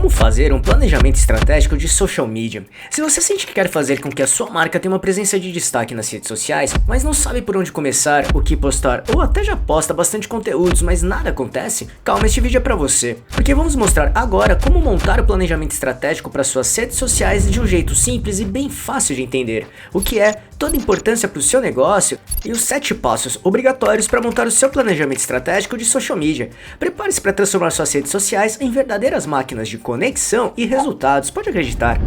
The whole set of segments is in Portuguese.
Como fazer um planejamento estratégico de social media? Se você sente que quer fazer com que a sua marca tenha uma presença de destaque nas redes sociais, mas não sabe por onde começar, o que postar, ou até já posta bastante conteúdos, mas nada acontece, calma, este vídeo é pra você. Porque vamos mostrar agora como montar o planejamento estratégico para suas redes sociais de um jeito simples e bem fácil de entender, o que é, toda a importância para o seu negócio e os 7 passos obrigatórios para montar o seu planejamento estratégico de social media. Prepare-se para transformar suas redes sociais em verdadeiras máquinas de conexão e resultados, pode acreditar.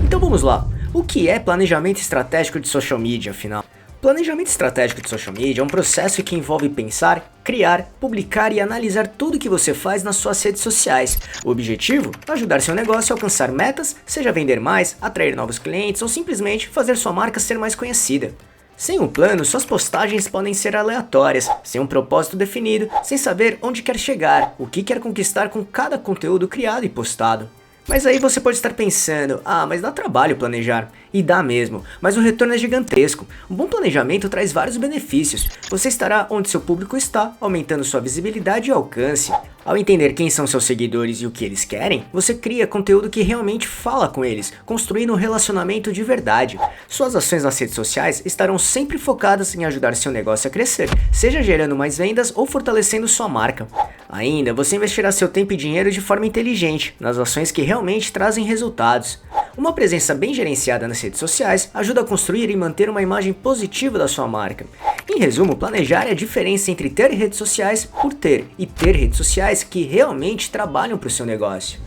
Então vamos lá, o que é planejamento estratégico de social media afinal? Planejamento estratégico de social media é um processo que envolve pensar, criar, publicar e analisar tudo que você faz nas suas redes sociais. O objetivo? Ajudar seu negócio a alcançar metas, seja vender mais, atrair novos clientes ou simplesmente fazer sua marca ser mais conhecida. Sem um plano, suas postagens podem ser aleatórias, sem um propósito definido, sem saber onde quer chegar, o que quer conquistar com cada conteúdo criado e postado. Mas aí você pode estar pensando, mas dá trabalho planejar. E dá mesmo, mas o retorno é gigantesco. Um bom planejamento traz vários benefícios. Você estará onde seu público está, aumentando sua visibilidade e alcance. Ao entender quem são seus seguidores e o que eles querem, você cria conteúdo que realmente fala com eles, construindo um relacionamento de verdade. Suas ações nas redes sociais estarão sempre focadas em ajudar seu negócio a crescer, seja gerando mais vendas ou fortalecendo sua marca. Ainda, você investirá seu tempo e dinheiro de forma inteligente, nas ações que realmente trazem resultados. Uma presença bem gerenciada nas redes sociais ajuda a construir e manter uma imagem positiva da sua marca. Em resumo, planejar é a diferença entre ter redes sociais por ter e ter redes sociais que realmente trabalham para o seu negócio.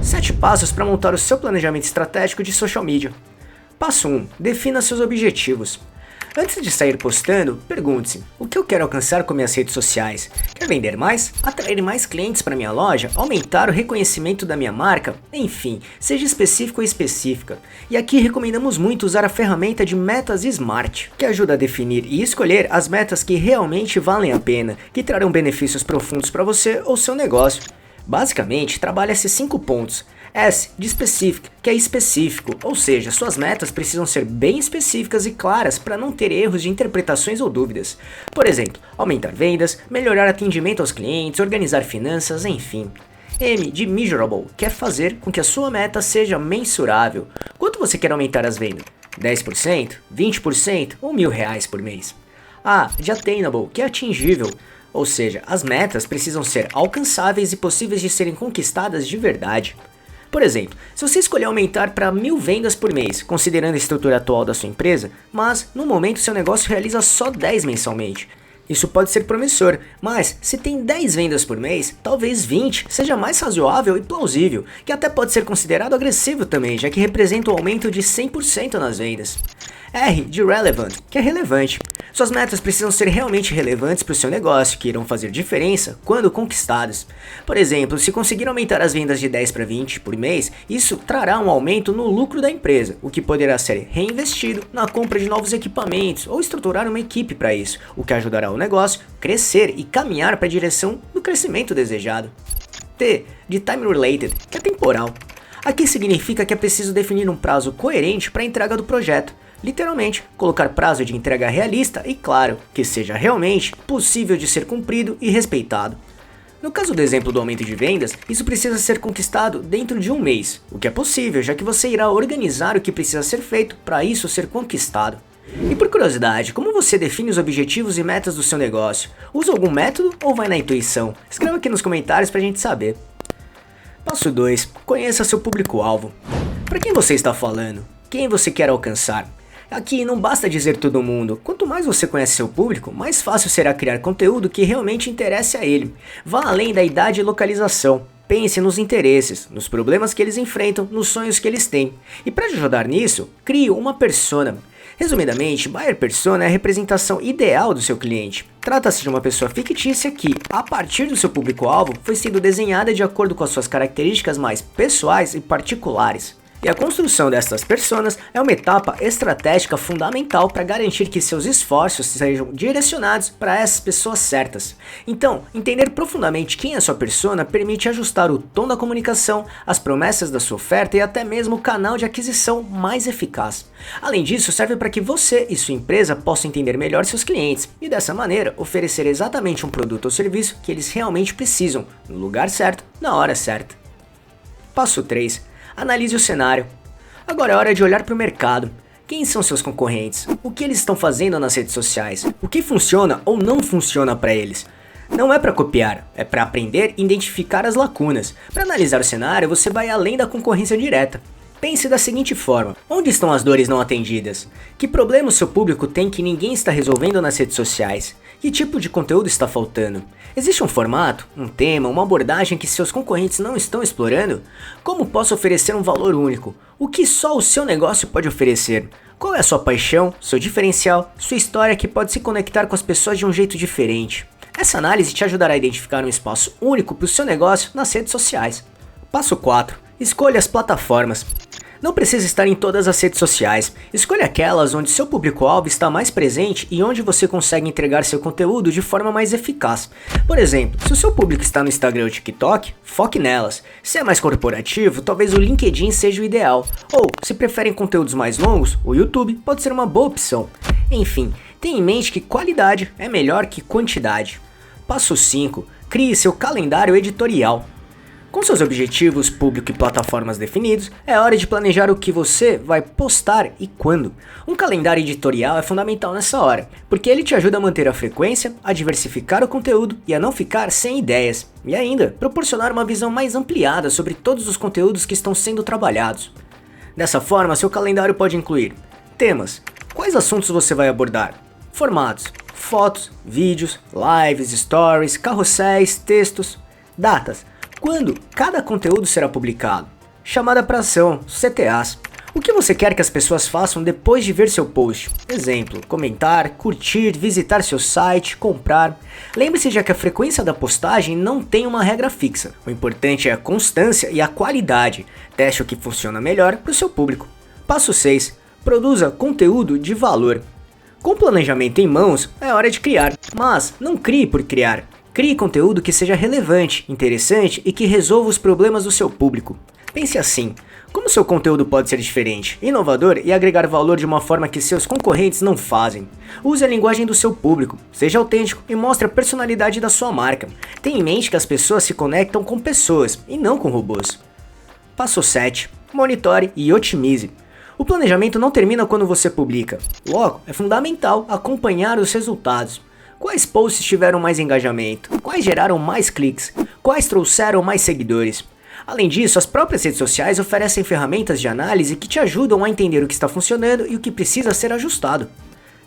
7 passos para montar o seu planejamento estratégico de social media. Passo 1. Defina seus objetivos. Antes de sair postando, pergunte-se, o que eu quero alcançar com minhas redes sociais? Quer vender mais? Atrair mais clientes para minha loja? Aumentar o reconhecimento da minha marca? Enfim, seja específico ou específica. E aqui recomendamos muito usar a ferramenta de metas SMART, que ajuda a definir e escolher as metas que realmente valem a pena, que trarão benefícios profundos para você ou seu negócio. Basicamente, trabalha-se 5 pontos. S de specific, que é específico, ou seja, suas metas precisam ser bem específicas e claras para não ter erros de interpretações ou dúvidas. Por exemplo, aumentar vendas, melhorar atendimento aos clientes, organizar finanças, enfim. M de measurable, que é fazer com que a sua meta seja mensurável. Quanto você quer aumentar as vendas? 10%? 20% ou R$1.000 por mês? A de attainable, que é atingível. Ou seja, as metas precisam ser alcançáveis e possíveis de serem conquistadas de verdade. Por exemplo, se você escolher aumentar para 1.000 vendas por mês, considerando a estrutura atual da sua empresa, mas no momento seu negócio realiza só 10 mensalmente. Isso pode ser promissor, mas se tem 10 vendas por mês, talvez 20 seja mais razoável e plausível, que até pode ser considerado agressivo também, já que representa um aumento de 100% nas vendas. R de relevant, que é relevante. Suas metas precisam ser realmente relevantes para o seu negócio, que irão fazer diferença quando conquistadas. Por exemplo, se conseguir aumentar as vendas de 10 para 20 por mês, isso trará um aumento no lucro da empresa, o que poderá ser reinvestido na compra de novos equipamentos ou estruturar uma equipe para isso, o que ajudará o negócio a crescer e caminhar para a direção do crescimento desejado. T de time related, que é temporal. Aqui significa que é preciso definir um prazo coerente para a entrega do projeto. Literalmente, colocar prazo de entrega realista e claro, que seja realmente possível de ser cumprido e respeitado. No caso do exemplo do aumento de vendas, isso precisa ser conquistado dentro de um mês, o que é possível, já que você irá organizar o que precisa ser feito para isso ser conquistado. E por curiosidade, como você define os objetivos e metas do seu negócio? Usa algum método ou vai na intuição? Escreva aqui nos comentários pra gente saber. Passo 2. Conheça seu público-alvo. Para quem você está falando? Quem você quer alcançar? Aqui não basta dizer todo mundo, quanto mais você conhece seu público, mais fácil será criar conteúdo que realmente interesse a ele. Vá além da idade e localização. Pense nos interesses, nos problemas que eles enfrentam, nos sonhos que eles têm. E para ajudar nisso, crie uma persona. Resumidamente, buyer persona é a representação ideal do seu cliente. Trata-se de uma pessoa fictícia que, a partir do seu público-alvo, foi sendo desenhada de acordo com as suas características mais pessoais e particulares. E a construção dessas personas é uma etapa estratégica fundamental para garantir que seus esforços sejam direcionados para essas pessoas certas. Então, entender profundamente quem é sua persona permite ajustar o tom da comunicação, as promessas da sua oferta e até mesmo o canal de aquisição mais eficaz. Além disso, serve para que você e sua empresa possam entender melhor seus clientes e dessa maneira oferecer exatamente um produto ou serviço que eles realmente precisam, no lugar certo, na hora certa. Passo 3. Analise o cenário. Agora é hora de olhar para o mercado. Quem são seus concorrentes? O que eles estão fazendo nas redes sociais? O que funciona ou não funciona para eles? Não é para copiar, é para aprender e identificar as lacunas. Para analisar o cenário, você vai além da concorrência direta. Pense da seguinte forma: onde estão as dores não atendidas? Que problema o seu público tem que ninguém está resolvendo nas redes sociais? Que tipo de conteúdo está faltando? Existe um formato, um tema, uma abordagem que seus concorrentes não estão explorando? Como posso oferecer um valor único? O que só o seu negócio pode oferecer? Qual é a sua paixão, seu diferencial, sua história que pode se conectar com as pessoas de um jeito diferente? Essa análise te ajudará a identificar um espaço único para o seu negócio nas redes sociais. Passo 4. Escolha as plataformas. Não precisa estar em todas as redes sociais, escolha aquelas onde seu público-alvo está mais presente e onde você consegue entregar seu conteúdo de forma mais eficaz. Por exemplo, se o seu público está no Instagram ou TikTok, foque nelas. Se é mais corporativo, talvez o LinkedIn seja o ideal. Ou, se preferem conteúdos mais longos, o YouTube pode ser uma boa opção. Enfim, tenha em mente que qualidade é melhor que quantidade. Passo 5. Crie seu calendário editorial. Com seus objetivos, público e plataformas definidos, é hora de planejar o que você vai postar e quando. Um calendário editorial é fundamental nessa hora, porque ele te ajuda a manter a frequência, a diversificar o conteúdo e a não ficar sem ideias, e ainda proporcionar uma visão mais ampliada sobre todos os conteúdos que estão sendo trabalhados. Dessa forma, seu calendário pode incluir temas. Quais assuntos você vai abordar? Formatos. Fotos, vídeos, lives, stories, carrosséis, textos. Datas. Quando cada conteúdo será publicado? Chamada para ação, CTAs. O que você quer que as pessoas façam depois de ver seu post? Exemplo, comentar, curtir, visitar seu site, comprar. Lembre-se já que a frequência da postagem não tem uma regra fixa. O importante é a constância e a qualidade. Teste o que funciona melhor para o seu público. Passo 6. Produza conteúdo de valor. Com o planejamento em mãos, é hora de criar, mas não crie por criar. Crie conteúdo que seja relevante, interessante e que resolva os problemas do seu público. Pense assim: como seu conteúdo pode ser diferente, inovador e agregar valor de uma forma que seus concorrentes não fazem? Use a linguagem do seu público, seja autêntico e mostre a personalidade da sua marca. Tenha em mente que as pessoas se conectam com pessoas e não com robôs. Passo 7. Monitore e otimize. O planejamento não termina quando você publica. Logo, é fundamental acompanhar os resultados. Quais posts tiveram mais engajamento? Quais geraram mais cliques? Quais trouxeram mais seguidores? Além disso, as próprias redes sociais oferecem ferramentas de análise que te ajudam a entender o que está funcionando e o que precisa ser ajustado.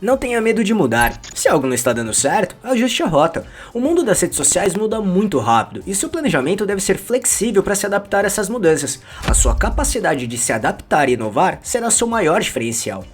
Não tenha medo de mudar. Se algo não está dando certo, ajuste a rota. O mundo das redes sociais muda muito rápido e seu planejamento deve ser flexível para se adaptar a essas mudanças. A sua capacidade de se adaptar e inovar será seu maior diferencial.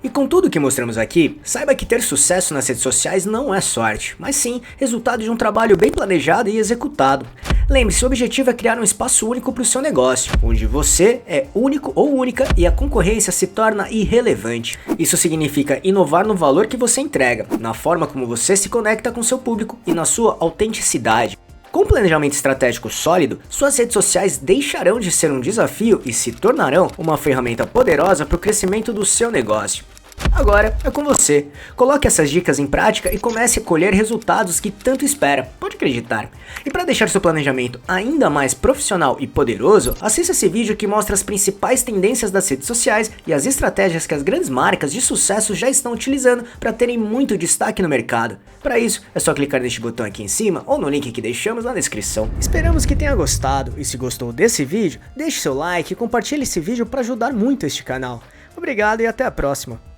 E com tudo que mostramos aqui, saiba que ter sucesso nas redes sociais não é sorte, mas sim resultado de um trabalho bem planejado e executado. Lembre-se, o objetivo é criar um espaço único para o seu negócio, onde você é único ou única e a concorrência se torna irrelevante. Isso significa inovar no valor que você entrega, na forma como você se conecta com seu público e na sua autenticidade. Com um planejamento estratégico sólido, suas redes sociais deixarão de ser um desafio e se tornarão uma ferramenta poderosa para o crescimento do seu negócio. Agora é com você. Coloque essas dicas em prática e comece a colher resultados que tanto espera, pode acreditar. E para deixar seu planejamento ainda mais profissional e poderoso, assista esse vídeo que mostra as principais tendências das redes sociais e as estratégias que as grandes marcas de sucesso já estão utilizando para terem muito destaque no mercado. Para isso, é só clicar neste botão aqui em cima ou no link que deixamos na descrição. Esperamos que tenha gostado e se gostou desse vídeo, deixe seu like e compartilhe esse vídeo para ajudar muito este canal. Obrigado e até a próxima.